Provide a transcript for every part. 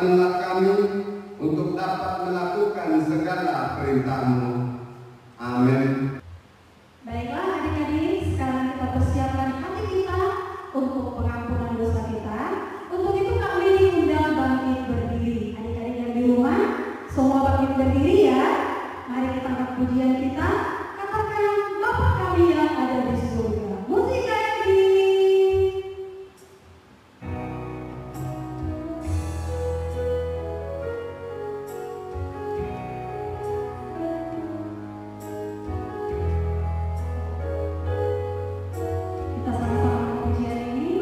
kuatkanlah kami untuk dapat melakukan segala perintah-Mu. Amin. Baiklah adik-adik, sekarang kita persiapkan hati kita untuk pengampunan dosa kita. Untuk itu kami diundang bangkit berdiri. Adik-adik yang di rumah, semua bangkit berdiri ya. Mari kita angkat pujian kita. Katakan, Bapa kami yang ada di surga. Musik lagi. Kita sama-sama pujian ini.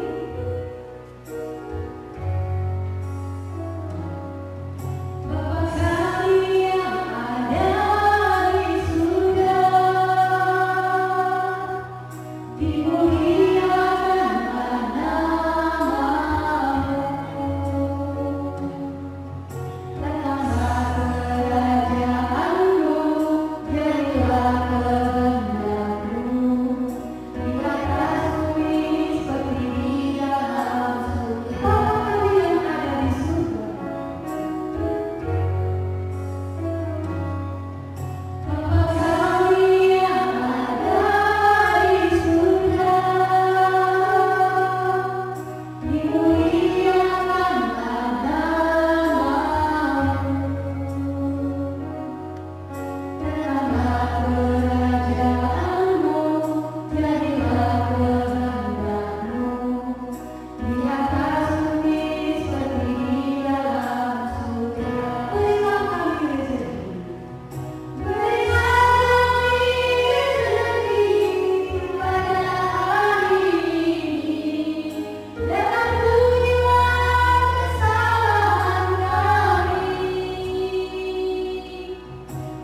Bapa kami yang ada di surga, dimuliakanlah nama-Mu. Datanglah kerajaan-Mu, jadilah kehendak-Mu di atas bumi seperti di dalam surga. Bapa kami yang ada di surga. Bapa kami yang ada di surga, dimuliakanlah nama-Mu. Datanglah kerajaan-Mu, jadilah kehendak-Mu di atas bumi seperti di dalam surga. Berilah kami rezeki. Berilah kami rezeki pada hari ini, dan ampunilah kesalahan kami,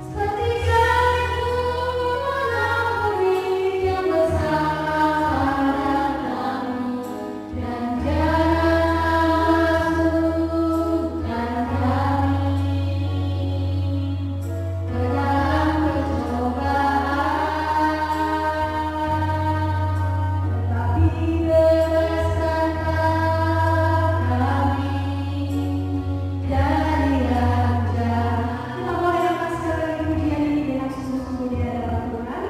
seperti kami mengampuni yang bersalah pada kami, dan janganlah masukkan kami ke dalam percobaan, tetapi bebaskanlah kami dari yang jahat. Kita boleh angkat sekali lagi pujian ini dengan sungguh-sungguh di hadapan Tuhan.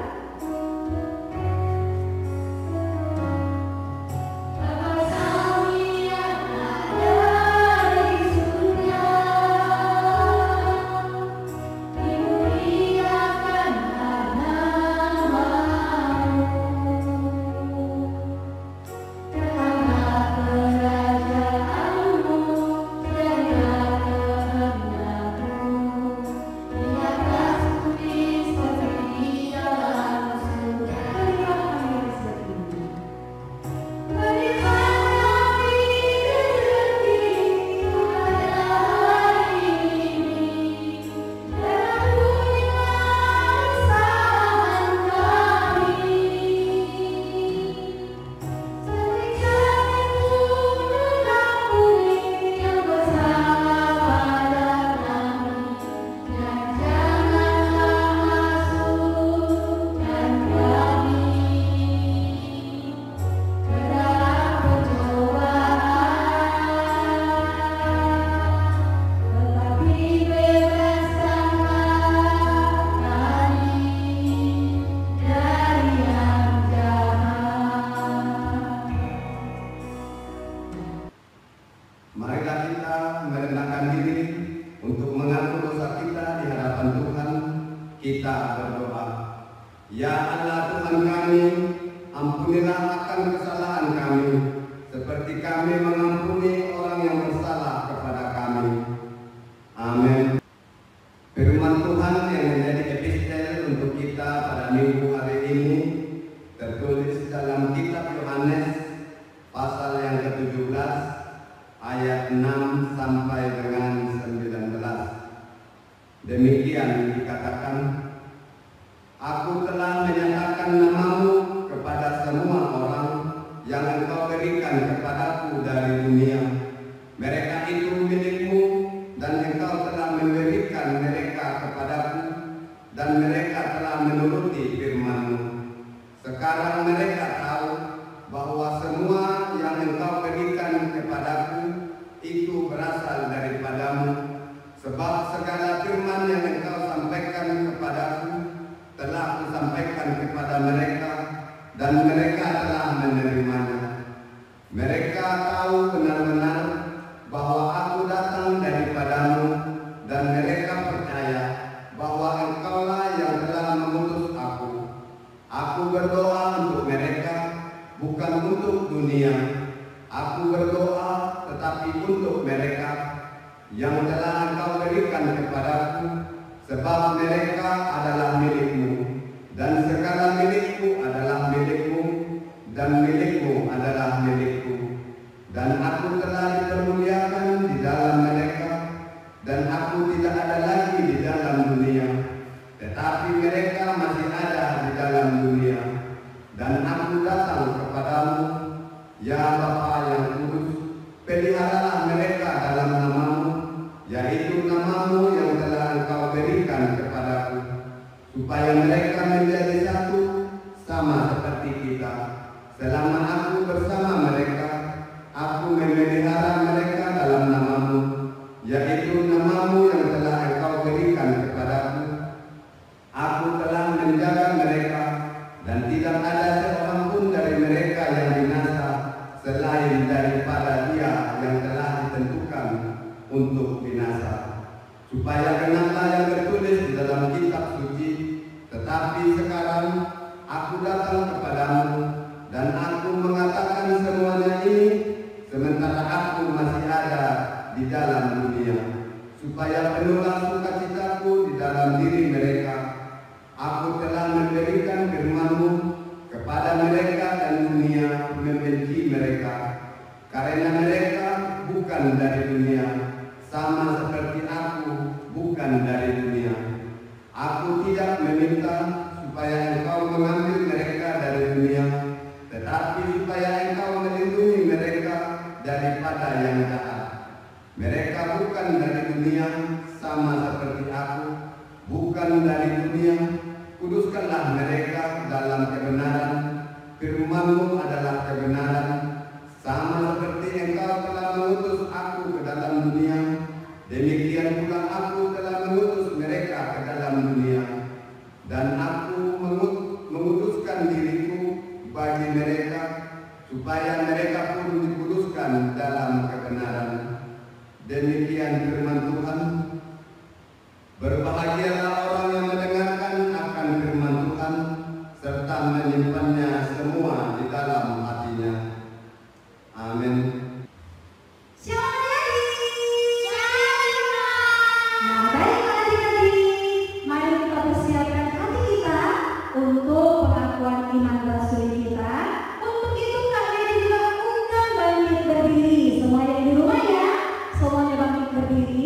Bapa kami yang ada di surga, dimuliakanlah nama-Mu. Datanglah kerajaan-Mu, jadilah kehendak-Mu di atas bumi seperti di dalam surga. Berilah kami rezeki. Berilah kami rezeki pada hari ini, dan ampunilah kesalahan kami, seperti kami mengampuni yang bersalah pada kami, dan janganlah masukkan kami ke dalam percobaan, tetapi bebaskanlah kami dari yang jahat. Marilah kita merendahkan diri untuk mengaku dosa kita di hadapan Tuhan. Kita berdoa. Ya Allah Tuhan kami, ampunilah akan kesalahan kami, seperti kami mengampuni orang yang bersalah kepada kami. Amin. Firman Tuhan yang menjadi epistel untuk kita pada minggu hari ini tertulis dalam kitab Yohanes pasal yang ke-17 ayat 6 sampai dengan 19. Demikian dikatakan, Aku telah menyatakan nama-Mu kepada semua orang yang Engkau berikan kepadaku dari dunia. Mereka itu milik-Mu, dan Engkau telah memberikan mereka kepadaku, dan mereka telah menuruti firman-Mu. Sekarang mereka tahu bahwa semua yang Engkau berikan kepadaku itu berasal berasal daripadamu, sebab segala firman yang engkau sampaikan kepadaku telah kusampaikan kepada mereka, dan mereka telah menerimanya. Mereka tahu benar-benar bahwa aku datang daripadamu, dan mereka percaya bahwa engkaulah yang telah mengutus aku. Aku berdoa untuk mereka, bukan untuk dunia. Aku berdoa tetapi untuk mereka yang telah engkau berikan kepadaku, sebab mereka adalah milikmu, dan segala milikku adalah milikmu, dan milikmu adalah milikku. Dan aku telah dipermuliakan di dalam mereka, dan aku tidak ada lagi di dalam dunia, tetapi mereka masih ada di dalam dunia. Dan aku datang kepadamu, ya Bapa yang kudus, peliharalah mereka dalam namamu, yaitu namamu yang telah engkau berikan kepadaku, supaya mereka menjadi satu sama seperti kita. Selama aku bersama mereka, aku memelihara mereka dalam namamu, yaitu namamu yang telah engkau berikan kepadaku. Aku telah menjaga mereka, dan tidak ada seorang pun dari mereka yang binasa selain daripada dia yang telah ditentukan untuk binasa, supaya genaplah yang tertulis di dalam kitab suci. Tetapi sekarang aku datang kepadamu, dan aku mengatakan semuanya ini sementara aku masih ada di dalam dunia, supaya penuhlah sukacitaku di dalam diri mereka. Aku telah memberikan firman-Mu kepada mereka, dan dunia membenci mereka, karena mereka bukan dari dunia, sama seperti aku bukan dari dunia. Aku tidak meminta supaya engkau mengambil mereka dari dunia, tetapi supaya engkau melindungi mereka daripada yang jahat. Mereka bukan dari dunia, sama seperti aku bukan dari dunia. Kuduskanlah mereka dalam kebenaran. Firman-Mu adalah kebenaran, sama seperti engkau telah mengutus aku ke dalam dunia, demikian pula aku telah mengutus mereka ke dalam dunia. Dan aku menguduskan diriku bagi mereka, supaya mereka pun dikuduskan dalam kebenaran. Demikian firman Tuhan. Berbahagialah orang yang mendengarkan akan firman Tuhan, serta menyimpannya semua di dalam hatinya. Amin. Nah, baik adik-adik, mari kita persiapkan hati kita untuk pengakuan iman rasuli kita. Untuk itu Kak Mary juga undang bangkit berdiri. Semua yang di rumah ya, semuanya bangkit berdiri.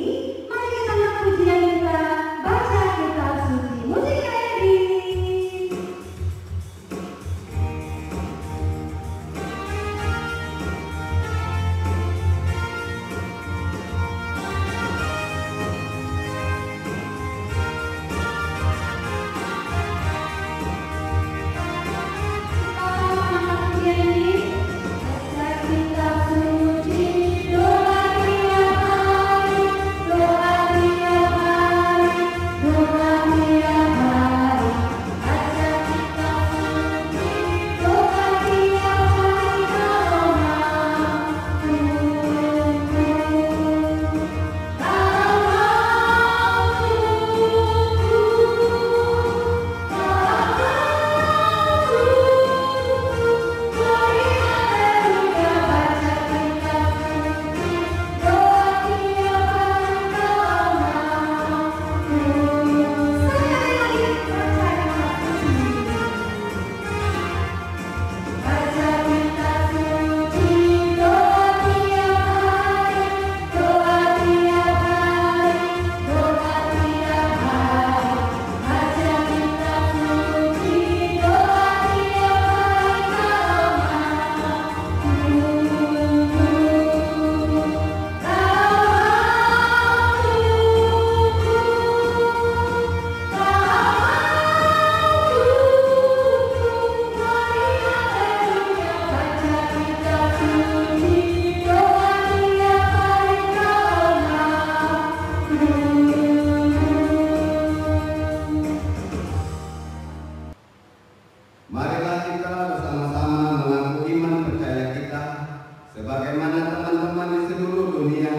memenuhinya,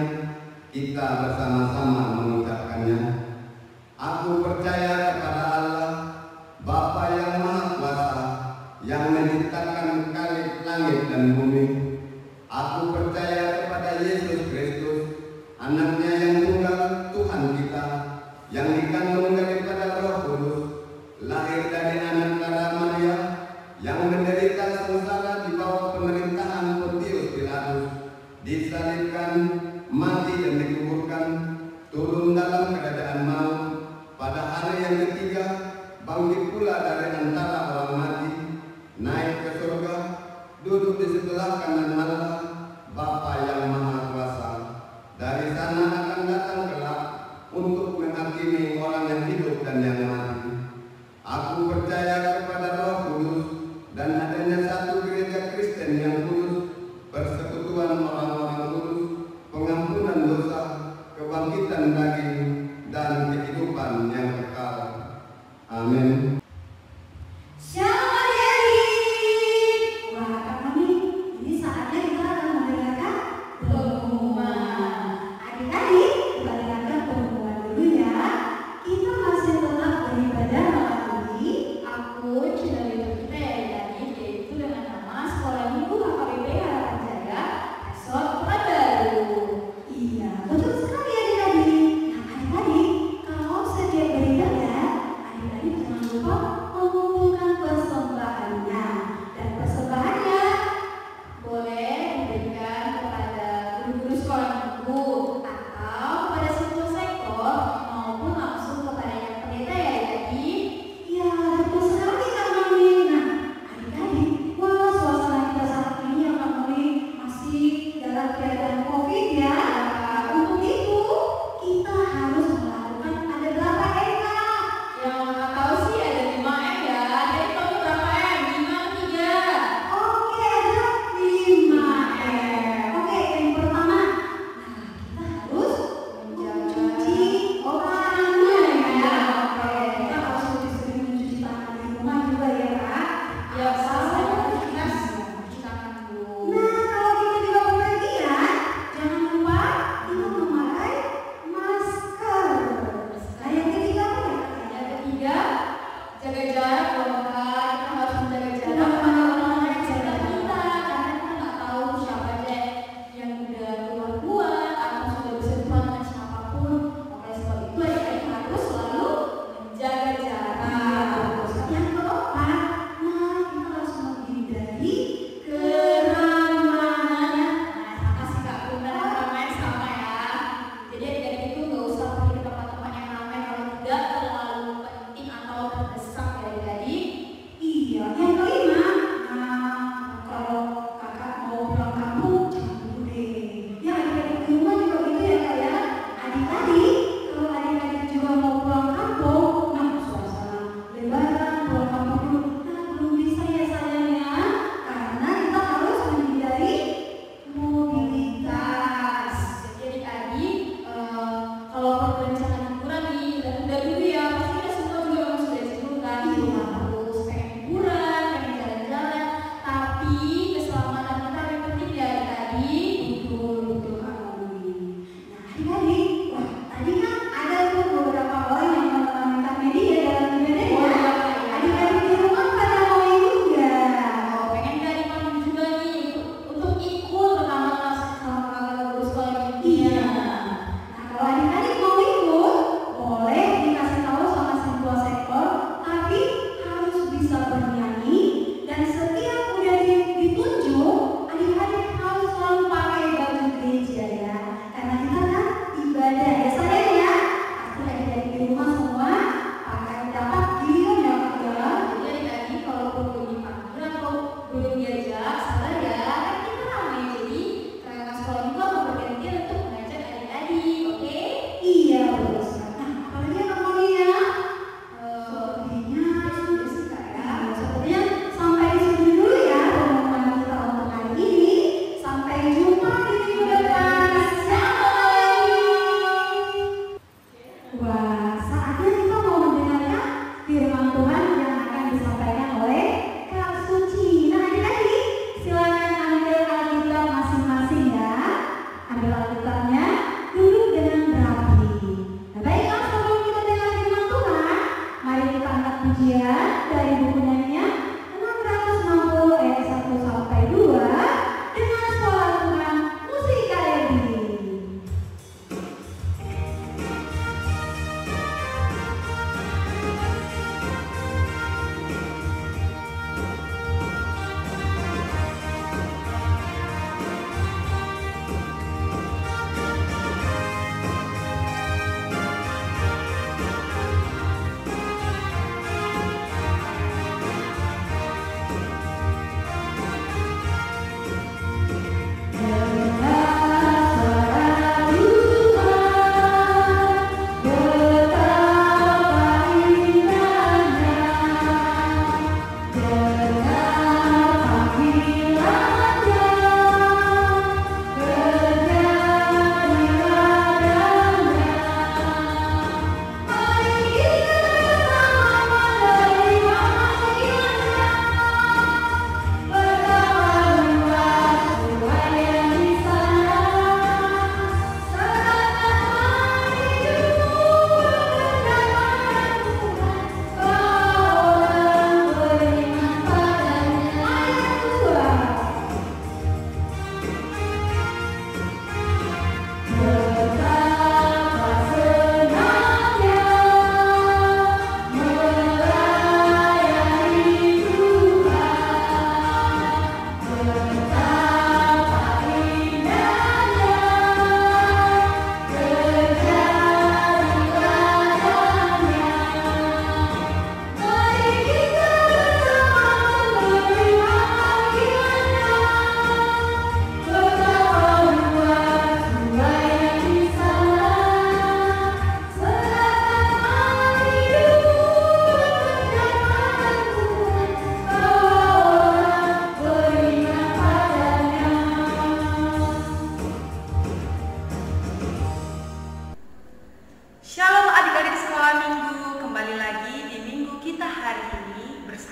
kita bersama-sama mengucapkannya. Aku percaya kepada Allah, Bapa yang Maha Kuasa, yang menciptakan langit dan bumi. Aku percaya kepada Yesus Kristus, Anaknya yang tunggal, Tuhan kita, yang dikandung daripada Roh Kudus, lahir dari anak darah Maria, yang menderita sengsara di bawah pemerintahan Pontius Pilatus, disalibkan, mati dan dikuburkan, turun dalam keadaan maut, pada hari yang ketiga bangkit pula dari antara orang mati, naik ke surga, duduk di sebelah kanan Allah Bapa yang Maha Kuasa. Dari sana akan datang kelak untuk menghakimi orang yang hidup dan yang mati. Aku percaya kepada Roh Kudus dan adanya satu gereja Kristen yang kudus, persekutuan orang-orang kudus, pengampunan dosa, kebangkitan daging, dan kehidupan yang kekal. Amin. Shalom adik-adik. Wah kami, ini saatnya kita akan mendengarkan pengumuman. Adik-adik, kita dengarkan pengumuman dulu ya. Kita masih tetap beribadah malam ini. Aku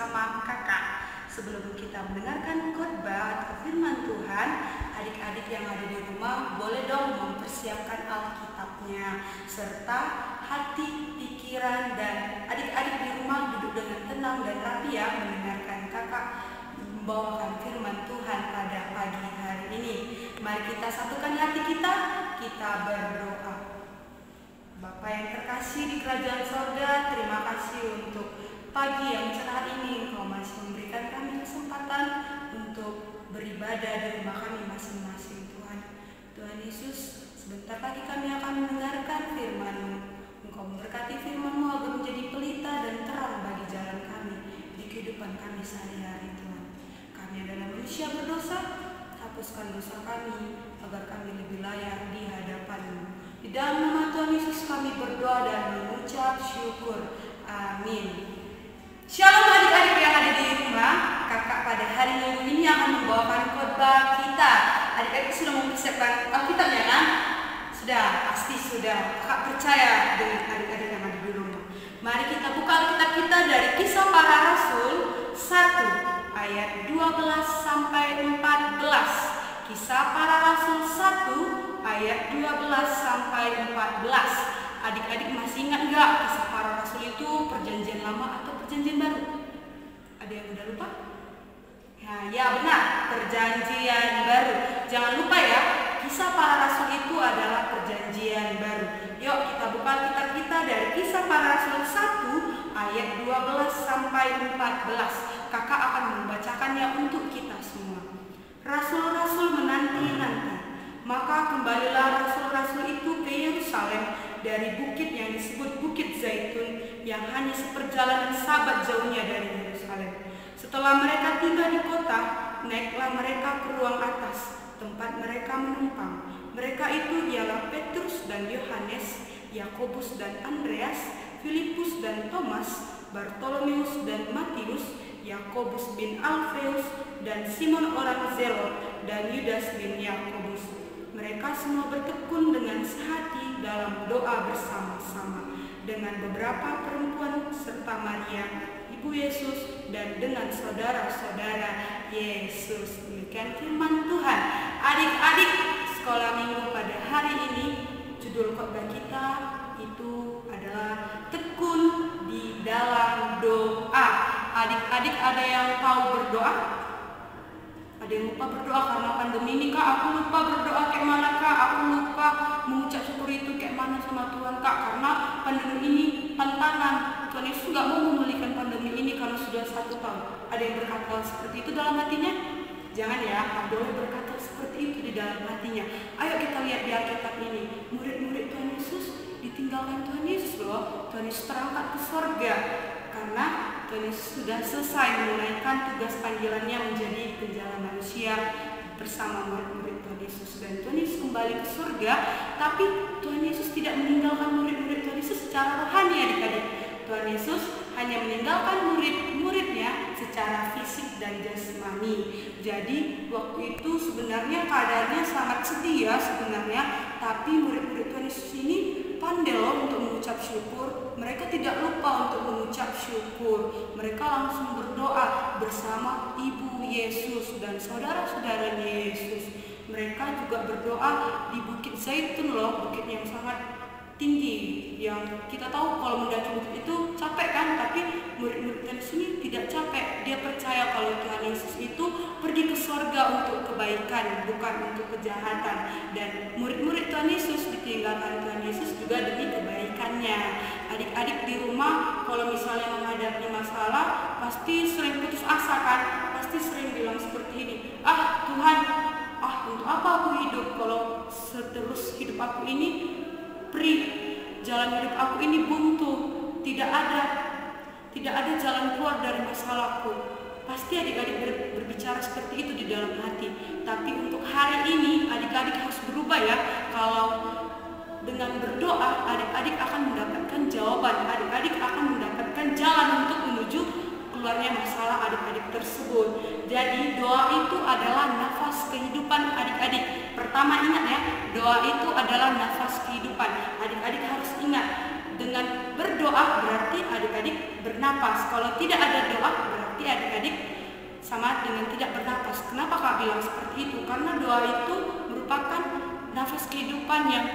bersama kakak. Sebelum kita mendengarkan khotbah atau firman Tuhan, adik-adik yang ada di rumah boleh dong mempersiapkan Alkitabnya serta hati, pikiran, dan adik-adik di rumah duduk dengan tenang dan rapi ya mendengarkan kakak membawakan firman Tuhan pada pagi hari ini. Mari kita satukan hati kita berdoa. Bapa yang terkasih di kerajaan sorga, terima kasih untuk pagi yang cerah ini. Engkau masih memberikan kami kesempatan untuk beribadah di rumah kami masing-masing Tuhan. Tuhan Yesus, sebentar lagi kami akan mendengarkan firman-Mu. Engkau memberkati firman-Mu agar menjadi pelita dan terang bagi jalan kami di kehidupan kami sehari-hari Tuhan. Kami adalah manusia berdosa, hapuskan dosa kami agar kami lebih layak di hadapan-Mu. Di dalam nama Tuhan Yesus kami berdoa dan mengucap syukur. Amin. Shalom adik-adik yang ada di rumah. Kakak pada hari Minggu ini akan membawakan khotbah kita. Adik-adik sudah mempersiapkan Alkitabnya kan? Sudah, pasti sudah. Kakak percaya dengan adik-adik yang ada di rumah. Mari kita buka Alkitab kita dari Kisah Para Rasul 1 ayat 12 sampai 14. Kisah Para Rasul 1 ayat 12 sampai 14. Adik-adik masih ingat nggak Kisah Para Rasul itu perjanjian lama atau perjanjian baru? Ada yang udah lupa? Ya benar, perjanjian baru. Jangan lupa ya, Kisah Para Rasul itu adalah perjanjian baru. Yuk kita buka kitab kita dari Kisah Para Rasul 1 ayat 12 sampai 14. Kakak akan membacakannya untuk kita semua. Rasul-rasul menanti-nanti, maka kembalilah rasul-rasul itu ke Yerusalem dari bukit yang disebut Bukit Zaitun yang hanya seperjalanan sabat jauhnya dari Yerusalem. Setelah mereka tiba di kota, naiklah mereka ke ruang atas, tempat mereka menumpang. Mereka itu ialah Petrus dan Yohanes, Yakobus dan Andreas, Filipus dan Thomas, Bartolomeus dan Matius, Yakobus bin Alfeus dan Simon orang Zelot dan Yudas bin Yakobus. Mereka semua bertekun dengan sehati dalam doa bersama-sama dengan beberapa perempuan serta Maria, Ibu Yesus, dan dengan saudara-saudara Yesus. Demikian firman Tuhan. Adik-adik sekolah minggu pada hari ini, judul khotbah kita itu adalah tekun di dalam doa. Adik-adik ada yang tahu berdoa? Ada yang lupa berdoa karena pandemi ini kak? Aku lupa berdoa kayak mana kak? Aku lupa mengucap syukur itu kayak mana sama Tuhan kak? Karena pandemi ini tantangan. Tuhan Yesus nggak mau memulihkan pandemi ini karena sudah 1 tahun. Ada yang berkata seperti itu dalam hatinya? Jangan ya, tak boleh berkata seperti itu di dalam hatinya. Ayo kita lihat di Alkitab ini. Murid-murid Tuhan Yesus ditinggalkan Tuhan Yesus loh. Tuhan Yesus terangkat ke surga karena Tuhan Yesus sudah selesai menunaikan tugas panggilannya menjadi penjala manusia bersama murid-murid Tuhan Yesus. Dan Tuhan Yesus kembali ke surga, tapi Tuhan Yesus tidak meninggalkan murid-murid Tuhan Yesus secara rohani adik-adik. Tuhan Yesus hanya meninggalkan murid-muridnya secara fisik dan jasmani. Jadi waktu itu sebenarnya keadaannya sangat sedih ya sebenarnya, tapi murid-murid Tuhan Yesus ini pandai loh untuk mengucap syukur. Mereka tidak lupa untuk mengucap syukur. Mereka langsung berdoa bersama Ibu Yesus dan saudara-saudara Yesus. Mereka juga berdoa di Bukit Zaitun loh, bukit yang sangat tinggi, yang kita tahu kalau mendaki bukit itu capek kan, tapi murid-murid Tuhan Yesus ini tidak capek. Dia percaya kalau Tuhan Yesus itu pergi ke surga untuk kebaikan, bukan untuk kejahatan. Dan murid-murid Tuhan Yesus ditinggalkan Tuhan Yesus juga demi kebaikannya. Adik-adik di rumah kalau misalnya menghadapi masalah pasti sering putus asa kan, pasti sering bilang seperti ini, Tuhan, untuk apa aku hidup kalau seterus hidup aku ini jalan hidup aku ini buntu, tidak ada jalan keluar dari masalahku. Pasti adik-adik berbicara seperti itu di dalam hati. Tapi untuk hari ini adik-adik harus berubah ya. Kalau dengan berdoa adik-adik akan mendapatkan jawaban, adik-adik akan mendapatkan jalan untuk menuju keluarnya masalah adik-adik tersebut. Jadi doa itu adalah nafas kehidupan adik-adik. Pertama ingat ya, doa itu adalah nafas kehidupan. Adik-adik harus ingat, dengan berdoa berarti adik-adik bernapas. Kalau tidak ada doa berarti berarti adik-adik sama dengan tidak bernafas. Kenapa Kak bilang seperti itu? Karena doa itu merupakan nafas kehidupan yang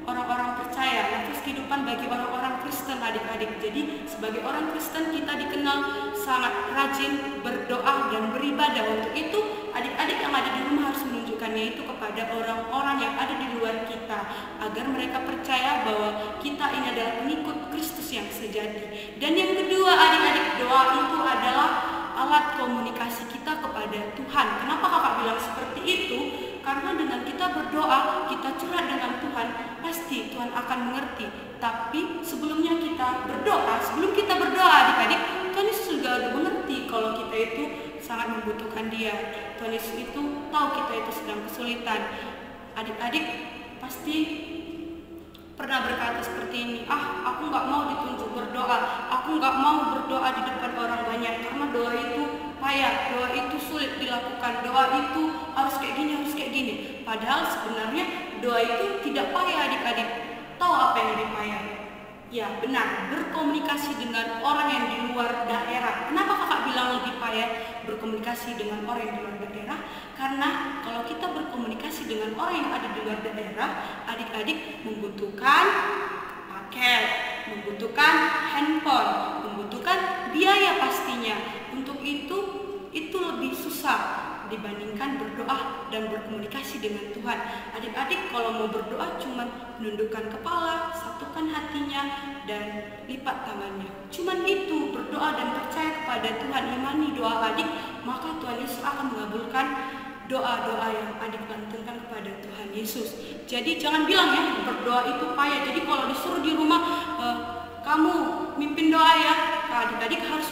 orang-orang percaya, nafas kehidupan bagi orang-orang Kristen adik-adik. Jadi sebagai orang Kristen kita dikenal sangat rajin berdoa dan beribadah. Untuk itu adik-adik yang ada di rumah harus menunjukkannya itu kepada orang-orang yang ada di luar kita, agar mereka percaya bahwa kita ini adalah pengikut Kristus yang sejati. Dan yang kedua adik-adik, doa itu adalah alat komunikasi kita kepada Tuhan. Kenapa kakak bilang seperti itu? Karena dengan kita berdoa, kita curhat dengan Tuhan, pasti Tuhan akan mengerti. Tapi sebelum kita berdoa adik-adik, Tuhan Yesus juga udah mengerti kalau kita itu sangat membutuhkan Dia. Tuhan Yesus itu tahu kita itu sedang kesulitan. Adik-adik pasti pernah berkata seperti ini, aku nggak mau ditunjuk berdoa, aku nggak mau berdoa di depan orang banyak, karena doa itu payah, doa itu sulit dilakukan, doa itu harus kayak gini. Padahal sebenarnya doa itu tidak payah adik-adik. Tahu apa yang lebih payah? Ya benar, berkomunikasi dengan orang yang di luar daerah. Kenapa kakak bilang lebih payah berkomunikasi dengan orang yang di luar daerah? Karena kalau kita berkomunikasi dengan orang yang ada di luar daerah, adik-adik membutuhkan paket, membutuhkan handphone, membutuhkan biaya pastinya. Untuk itu lebih susah dibandingkan berdoa dan berkomunikasi dengan Tuhan. Adik-adik kalau mau berdoa cuma menundukkan kepala, satukan hatinya, dan lipat tangannya. Cuman itu, berdoa dan percaya kepada Tuhan, imani doa adik, maka Tuhan Yesus akan mengabulkan doa-doa yang adik lantunkan kepada Tuhan Yesus. Jadi jangan bilang ya berdoa itu payah. Jadi kalau disuruh di rumah kamu mimpin doa ya, adik-adik harus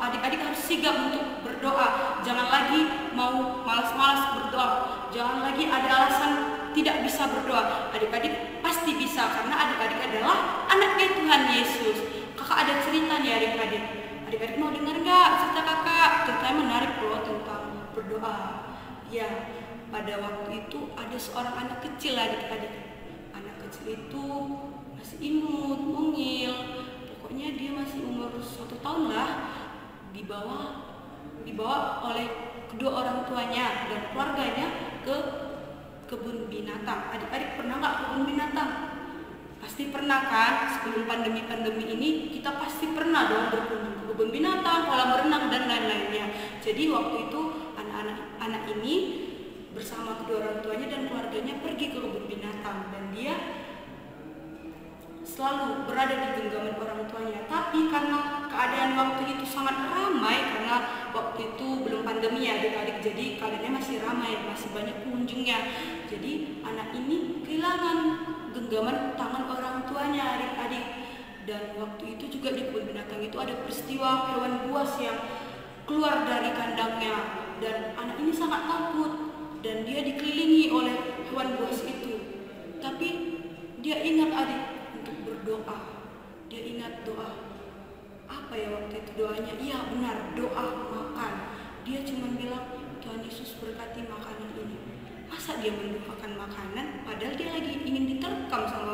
adik-adik harus sigap untuk berdoa. Jangan lagi mau malas-malas berdoa. Jangan lagi ada alasan tidak bisa berdoa. Adik-adik pasti bisa, karena adik-adik adalah anaknya Tuhan Yesus. Kakak ada cerita nih adik-adik. Adik-adik mau dengar nggak cerita kakak? Ceritanya menarik loh tentang berdoa. Ya, pada waktu itu ada seorang anak kecil adik-adik. Anak kecil itu masih imut, mungil. Pokoknya dia masih umur 1 tahun lah. Dibawa oleh kedua orang tuanya dan keluarganya ke kebun binatang. Adik-adik pernah nggak kebun binatang? Pasti pernah kan? Sebelum pandemi ini kita pasti pernah dong berkunjung ke kebun binatang, kolam renang dan lain-lainnya. Jadi waktu itu anak ini bersama kedua orang tuanya dan keluarganya pergi ke kebun binatang, dan dia selalu berada di genggaman orang tuanya. Tapi karena keadaan waktu itu sangat ramai, karena waktu itu belum pandemi ya adik-adik, jadi keadaannya masih ramai, masih banyak pengunjungnya. Jadi anak ini kehilangan genggaman tangan orang tuanya adik-adik. Dan waktu itu juga di kebun binatang itu ada peristiwa hewan buas yang keluar dari kandangnya, dan anak ini sangat takut dan dia dikelilingi oleh hewan buas itu. Tapi dia ingat adik untuk berdoa. Dia ingat doa. Apa ya waktu itu doanya? Iya benar, doa makan. Dia cuma bilang, Tuhan Yesus berkati makanan ini. Masa dia mendoakan makanan padahal dia lagi ingin diterkam sama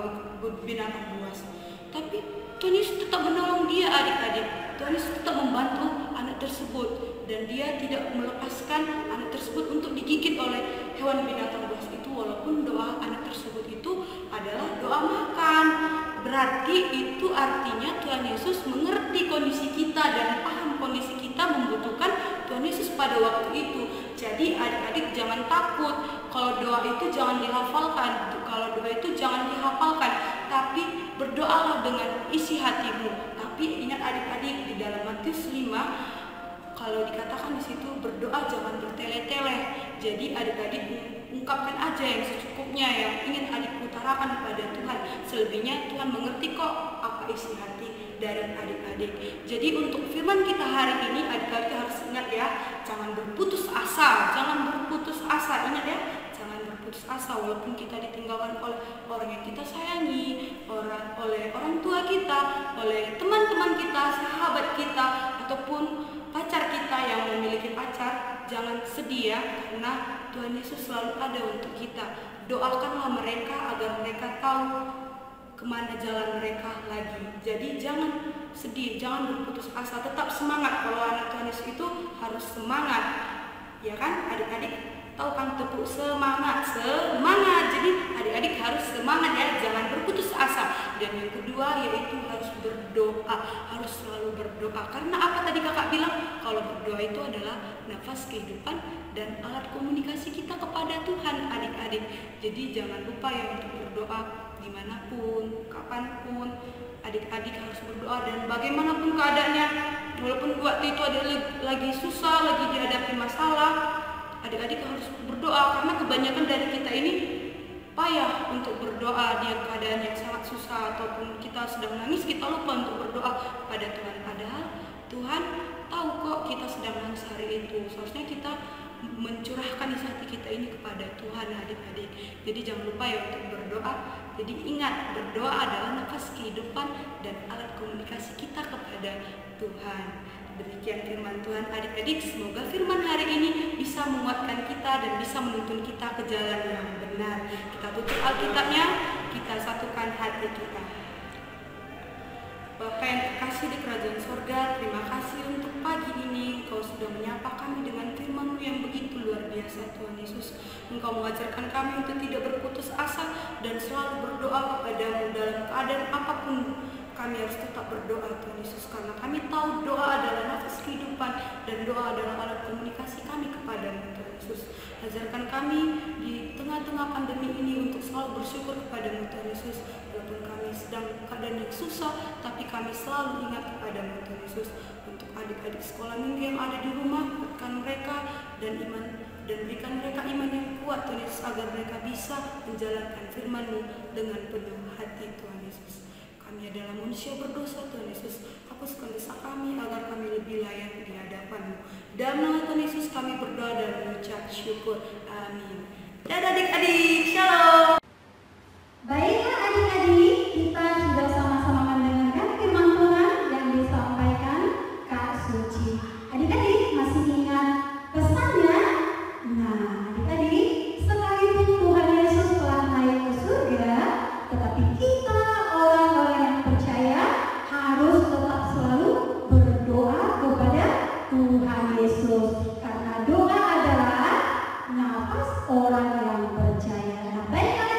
binatang buas? Tapi Tuhan Yesus tetap menolong dia adik-adik. Tuhan Yesus tetap membantu anak tersebut, dan dia tidak melepaskan anak tersebut untuk digigit oleh hewan binatang buas itu, walaupun doa anak tersebut itu adalah doa makan. Berarti itu artinya Tuhan Yesus mengerti kondisi kita dan paham kondisi kita membutuhkan Tuhan Yesus pada waktu itu. Jadi adik-adik jangan takut kalau doa itu jangan dihafalkan, kalau doa itu jangan dihafalkan, tapi berdoalah dengan isi hatimu. Tapi ingat adik-adik, di dalam Matius 5 kalau dikatakan di situ berdoa jangan bertele-tele. Jadi adik-adik ungkapkan aja yang secukupnya yang ingin adik utarakan kepada Tuhan. Selebihnya Tuhan mengerti kok apa isi hati dari adik-adik. Jadi untuk firman kita hari ini adik-adik harus ingat ya, jangan berputus asa, ingat ya, jangan berputus asa walaupun kita ditinggalkan oleh orang yang kita sayangi, oleh orang tua kita, oleh teman-teman kita, sahabat kita, ataupun pacar kita yang memiliki pacar. Jangan sedih ya, karena Tuhan Yesus selalu ada untuk kita. Doakanlah mereka agar mereka tahu kemana jalan mereka lagi. Jadi jangan sedih, jangan berputus asa, tetap semangat. Kalau anak Tuhan Yesus itu harus semangat, ya kan adik-adik? Tahu kan tepuk semangat, semangat. Jadi adik-adik harus semangat ya, jangan berputus asa. Dan yang kedua yaitu harus berdoa, harus selalu berdoa. Karena apa tadi kakak bilang? Kalau berdoa itu adalah nafas kehidupan dan alat komunikasi kita kepada Tuhan, adik-adik. Jadi jangan lupa ya untuk berdoa dimanapun, kapanpun. Adik-adik harus berdoa dan bagaimanapun keadaannya. Walaupun waktu itu ada lagi susah, lagi dihadapi masalah, adik-adik harus berdoa, karena kebanyakan dari kita ini payah untuk berdoa di keadaan yang sangat susah, ataupun kita sedang nangis, kita lupa untuk berdoa kepada Tuhan. Padahal Tuhan tahu kok kita sedang nangis hari itu. Seharusnya kita mencurahkan isi hati kita ini kepada Tuhan, adik-adik. Jadi jangan lupa ya untuk berdoa. Jadi ingat, berdoa adalah nafas kehidupan dan alat komunikasi kita kepada Tuhan. Demikian firman Tuhan, adik-adik. Semoga firman hari ini bisa menguatkan kita dan bisa menuntun kita ke jalan yang benar. Kita tutup Alkitabnya, kita satukan hati kita. Bapa yang terkasih di kerajaan sorga, terima kasih untuk pagi ini Engkau sudah menyapa kami dengan firman-Mu yang begitu luar biasa, Tuhan Yesus. Engkau mengajarkan kami untuk tidak berputus asa dan selalu berdoa kepada-Mu dalam keadaan apapun. Kami harus tetap berdoa, Tuhan Yesus, karena kami tahu doa adalah nafas kehidupan dan doa adalah alat komunikasi kami kepada-Mu, Tuhan Yesus. Ajarkan kami di tengah-tengah pandemi ini untuk selalu bersyukur kepada-Mu, Tuhan Yesus. Walaupun kami sedang keadaan yang susah, tapi kami selalu ingat kepada-Mu, Tuhan Yesus. Untuk adik-adik sekolah minggu yang ada di rumah, kuatkan mereka dan berikan mereka iman yang kuat, Tuhan Yesus, agar mereka bisa menjalankan firman-Mu dengan penuh hati, Tuhan Yesus. Kami adalah manusia berdosa, Tuhan Yesus. Hapuskan dosa kami agar kami lebih layak di hadapan-Mu. Dalam nama Tuhan Yesus kami berdoa dan mengucap syukur. Amin. Dadah adik-adik, shalom. Baiklah adik-adik, kita sudah sama-sama mendengarkan firman Tuhan yang disampaikan Kak Suci. Adik-adik masih ingat pesannya? Nah, adik-adik, sekalipun Tuhan Yesus telah naik ke surga, tetapi kita orang-orang yang percaya harus tetap selalu berdoa kepada Tuhan Yesus, karena doa adalah nafas orang yang percaya. Nah, baiklah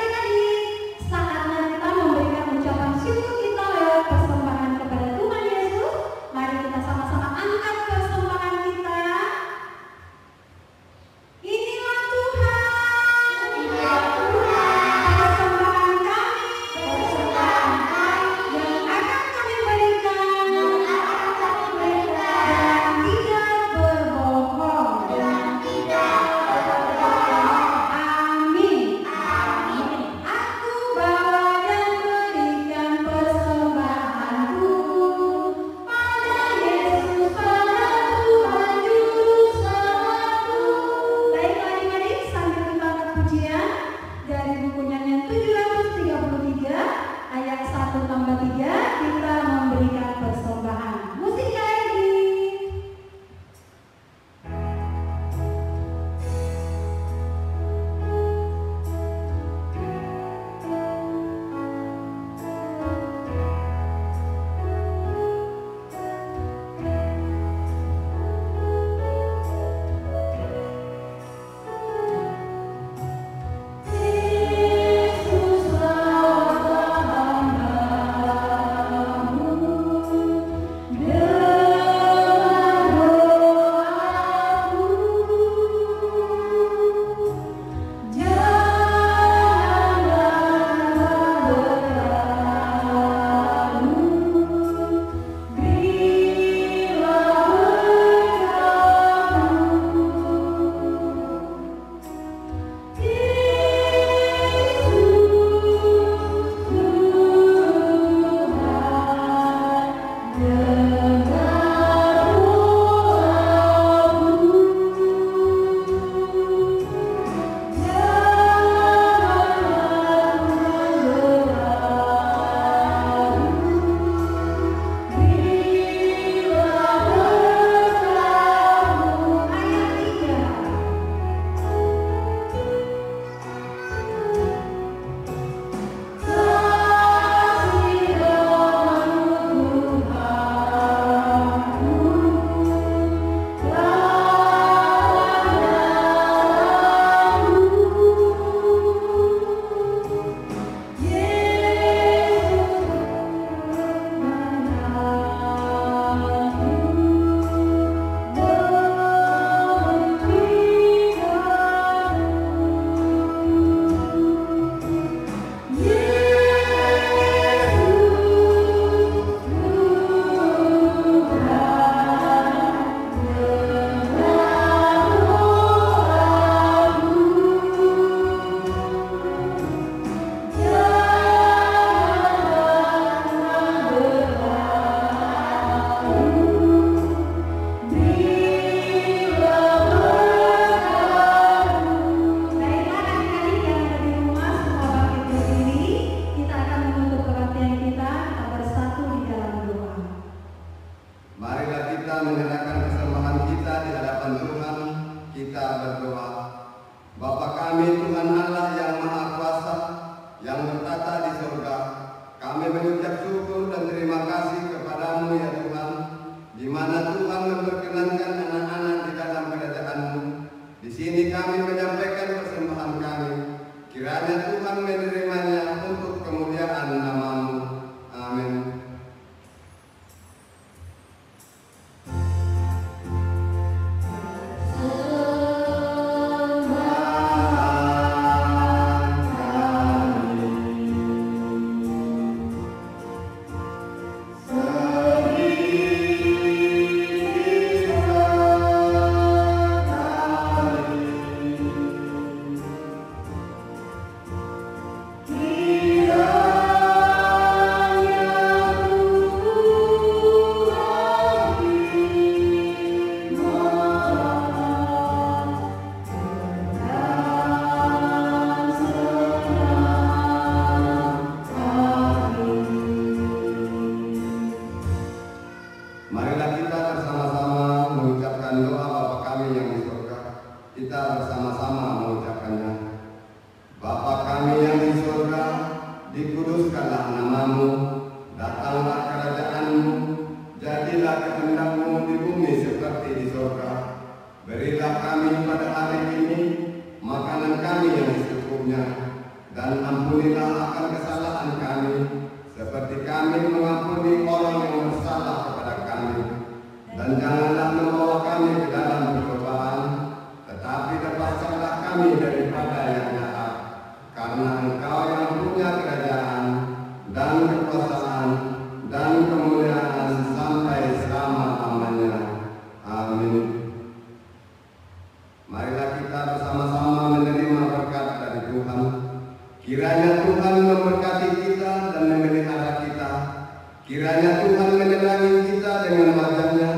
Kiranya Tuhan menyenangi kita dengan wajah-Nya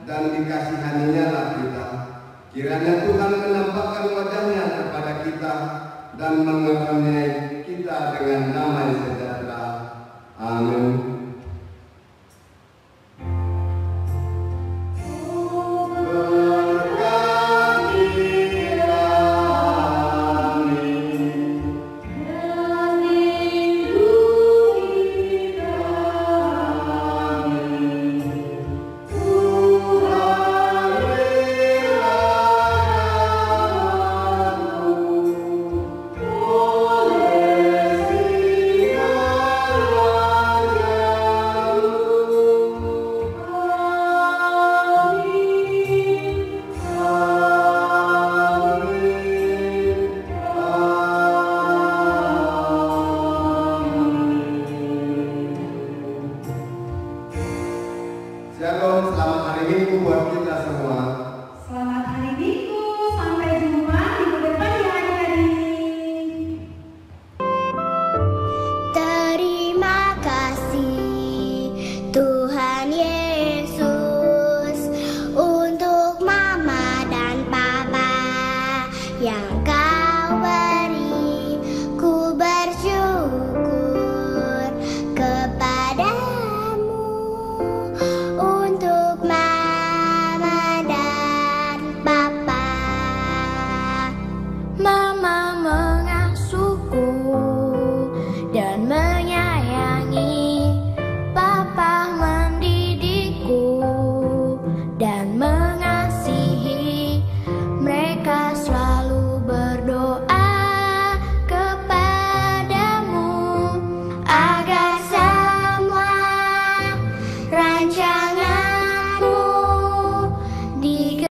dan dikasihaninya lah kita. Kiranya Tuhan menampakkan wajah-Nya kepada kita dan mengaruniai kita dengan damai sejahtera. Amin. Shalom, selamat hari Minggu buat kita.